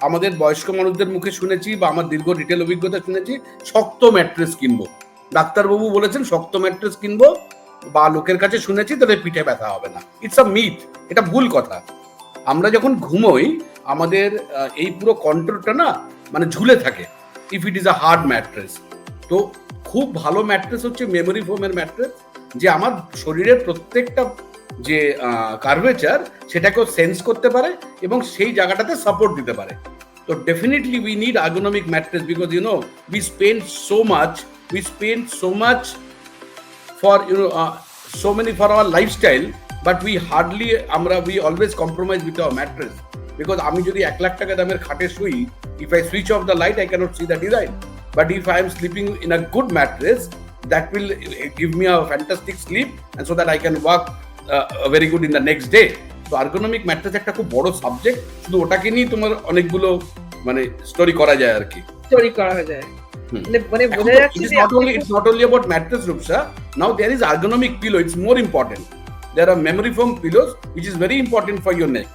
আমাদের বয়স্ক মানুষদের মুখে শুনেছি বা আমার দীর্ঘ রিটেল অভিজ্ঞতা শুনেছি শক্ত ম্যাট্রেস কিনবো, ডাক্তারবাবু বলেছেন শক্ত ম্যাট্রেস কিনবো, বা লোকের কাছে শুনেছি তাদের পিঠে ব্যথা হবে না। ইটস আ মিথ, এটা ভুল কথা। আমরা যখন ঘুমোই আমাদের এই পুরো কন্ট্রোলটা না মানে ঝুলে থাকে if it is a hard mattress. তো খুব ভালো ম্যাট্রেস হচ্ছে মেমোরি ফোমের ম্যাট্রেস, যে আমার শরীরের প্রত্যেকটা যে কার্ভেচার সেটাকেও সেন্স করতে পারে এবং সেই জায়গাটাতে সাপোর্ট দিতে পারে। তো definitely we need ergonomic mattress because we spend so much for so many for our lifestyle, but we always compromise with our mattress, because আমি যদি 1 লাখ টাকা দামের খাটে শুই, if I switch off the light I cannot see the design, but if I am sleeping in a good mattress that will give me a fantastic sleep and so that I can work very good in the next day. তো ergonomic mattress একটা খুব বড় subject, শুধু ওটাকে নিয়ে তোমার অনেকগুলো মানে স্টোরি করা যায় আর কি, স্টোরি করা যায়। মানে বোঝা যাচ্ছে যে it's not only about mattress, Rupsha. Now there is ergonomic pillow. It's more important. There are memory foam pillows, which is very important for your neck.